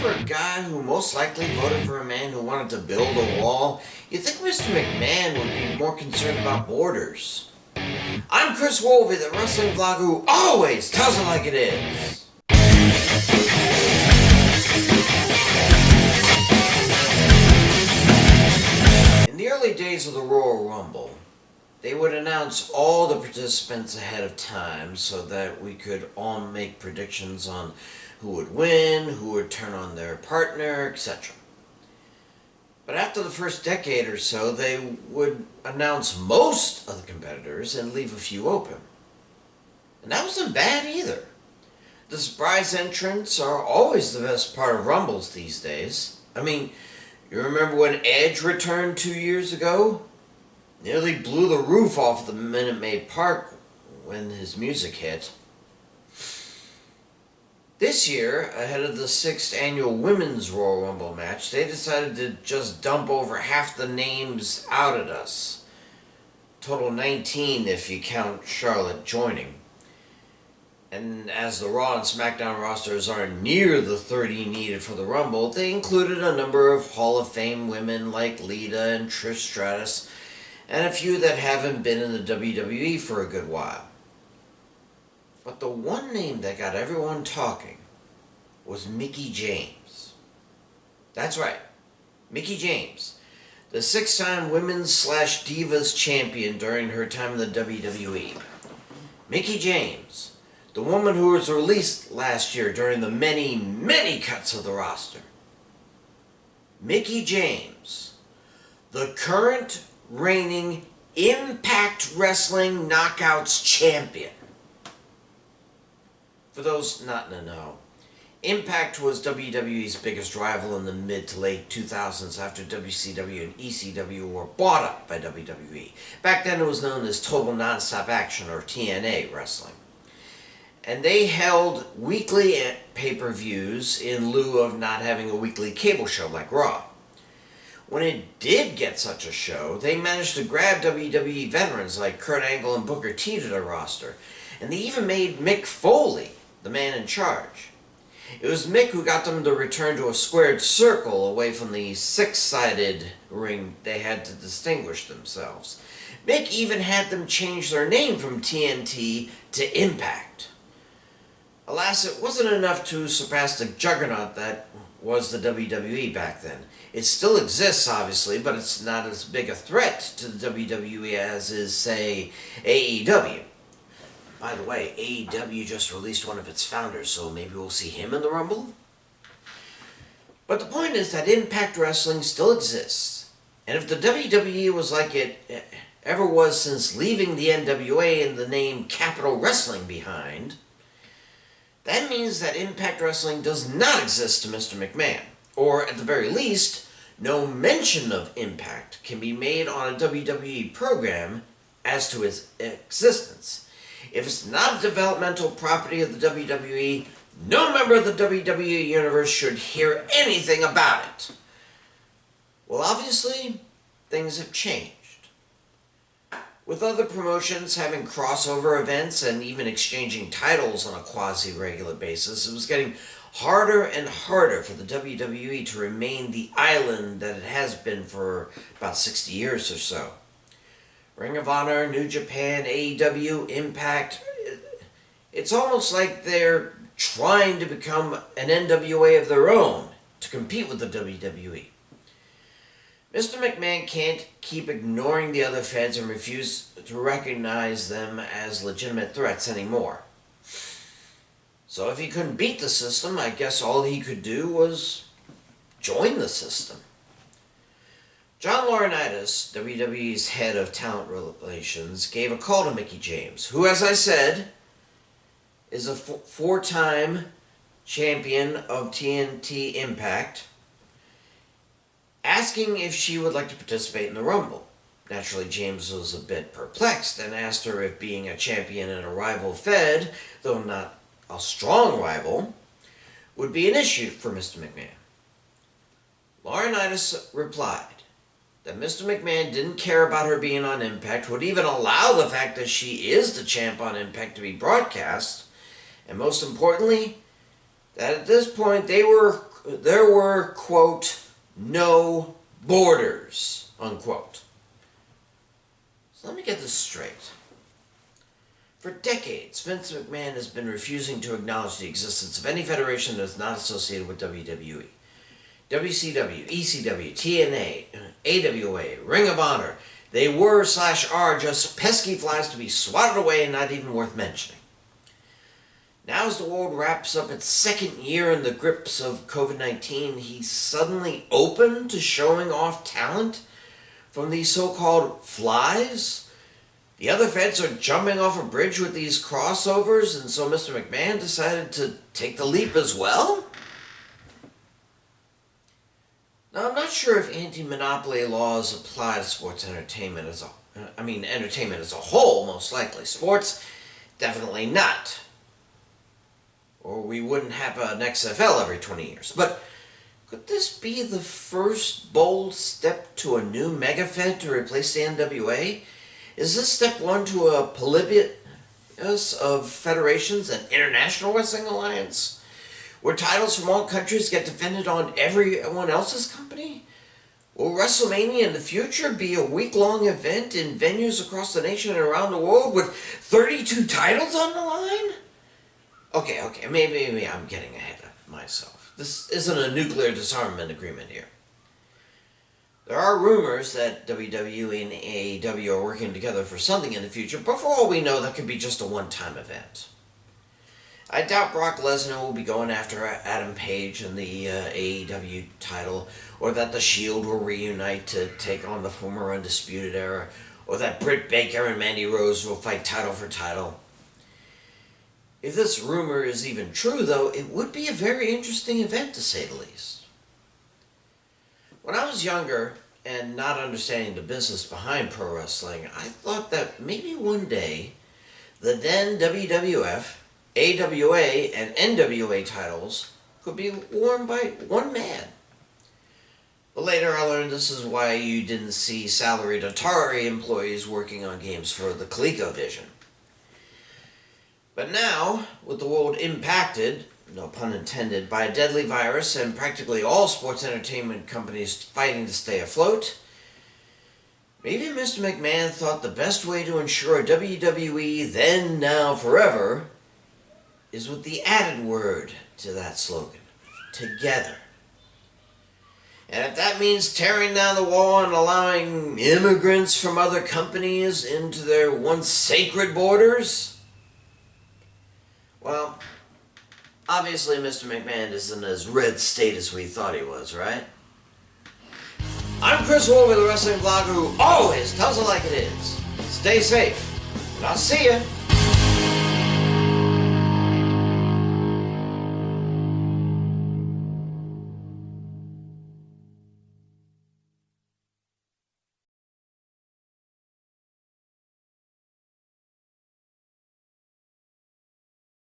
for a guy who most likely voted for a man who wanted to build a wall, you'd think Mr. McMahon would be more concerned about borders. I'm Chris Wolvie, the wrestling vlogger who always tells it like it is. In the early days of the Royal Rumble, they would announce all the participants ahead of time so that we could all make predictions on who would win, who would turn on their partner, etc. But after the first decade or so, they would announce most of the competitors and leave a few open. And that wasn't bad either. The surprise entrants are always the best part of Rumbles these days. I mean, you remember when Edge returned 2 years ago? Nearly blew the roof off the Minute Maid Park when his music hit. This year, ahead of the 6th annual Women's Royal Rumble match, they decided to just dump over half the names out at us. Total 19 if you count Charlotte joining. And as the Raw and SmackDown rosters aren't near the 30 needed for the Rumble, they included a number of Hall of Fame women like Lita and Trish Stratus, and a few that haven't been in the WWE for a good while. But the one name that got everyone talking was Mickie James. That's right, Mickie James, the 6-time Women's/Divas champion during her time in the WWE. Mickie James, the woman who was released last year during the many cuts of the roster. Mickie James, the current reigning Impact Wrestling Knockouts champion. For those not in the know, Impact was WWE's biggest rival in the mid to late 2000s after WCW and ECW were bought up by WWE. Back then it was known as Total Nonstop Action, or TNA wrestling. And they held weekly pay-per-views in lieu of not having a weekly cable show like Raw. When it did get such a show, they managed to grab WWE veterans like Kurt Angle and Booker T to their roster, and they even made Mick Foley the man in charge. It was Mick who got them to return to a squared circle away from the 6-sided ring they had to distinguish themselves. Mick even had them change their name from TNT to Impact. Alas, it wasn't enough to surpass the juggernaut that was the WWE back then. It still exists, obviously, but it's not as big a threat to the WWE as is, say, AEW. By the way, AEW just released one of its founders, so maybe we'll see him in the Rumble? But the point is that Impact Wrestling still exists. And if the WWE was like it ever was since leaving the NWA and the name Capital Wrestling behind, that means that Impact Wrestling does not exist to Mr. McMahon. Or, at the very least, no mention of Impact can be made on a WWE program as to its existence. If it's not a developmental property of the WWE, no member of the WWE Universe should hear anything about it. Well, obviously, things have changed. With other promotions having crossover events and even exchanging titles on a quasi-regular basis, it was getting harder and harder for the WWE to remain the island that it has been for about 60 years or so. Ring of Honor, New Japan, AEW, Impact, it's almost like they're trying to become an NWA of their own to compete with the WWE. Mr. McMahon can't keep ignoring the other feds and refuse to recognize them as legitimate threats anymore. So if he couldn't beat the system, I guess all he could do was join the system. John Laurinaitis, WWE's head of talent relations, gave a call to Mickie James, who, as I said, is a 4-time champion of TNT Impact, asking if she would like to participate in the Rumble. Naturally, James was a bit perplexed and asked her if being a champion in a rival fed, though not a strong rival, would be an issue for Mr. McMahon. Laurinaitis replied that Mr. McMahon didn't care about her being on Impact, would even allow the fact that she is the champ on Impact to be broadcast, and most importantly, that at this point they were quote, no borders, unquote. So let me get this straight. For decades, Vince McMahon has been refusing to acknowledge the existence of any federation that is not associated with WWE. WCW, ECW, TNA, AWA, Ring of Honor, they were/are just pesky flies to be swatted away and not even worth mentioning. Now as the world wraps up its second year in the grips of COVID-19, he's suddenly open to showing off talent from these so-called flies? The other feds are jumping off a bridge with these crossovers, and so Mr. McMahon decided to take the leap as well? Now, I'm not sure if anti-monopoly laws apply to sports entertainment entertainment as a whole, most likely. Sports, definitely not. Or we wouldn't have an XFL every 20 years. But could this be the first bold step to a new mega-fed to replace the NWA? Is this step one to a polybius of federations and international wrestling alliance, where titles from all countries get defended on everyone else's company? Will WrestleMania in the future be a week-long event in venues across the nation and around the world with 32 titles on the line? Okay, maybe I'm getting ahead of myself. This isn't a nuclear disarmament agreement here. There are rumors that WWE and AEW are working together for something in the future, but for all we know, that could be just a one-time event. I doubt Brock Lesnar will be going after Adam Page in the AEW title, or that The Shield will reunite to take on the former Undisputed Era, or that Britt Baker and Mandy Rose will fight title for title. If this rumor is even true, though, it would be a very interesting event, to say the least. When I was younger, and not understanding the business behind pro wrestling, I thought that maybe one day, the then WWF, AWA, and NWA titles could be worn by one man. But later I learned this is why you didn't see salaried Atari employees working on games for the ColecoVision. But now, with the world impacted, no pun intended, by a deadly virus and practically all sports entertainment companies fighting to stay afloat, maybe Mr. McMahon thought the best way to ensure WWE then, now, forever is with the added word to that slogan, together. And if that means tearing down the wall and allowing immigrants from other companies into their once sacred borders, well, obviously Mr. McMahon isn't as red state as we thought he was, right? I'm Chris Wolvie, the wrestling blogger who always tells it like it is. Stay safe, and I'll see ya.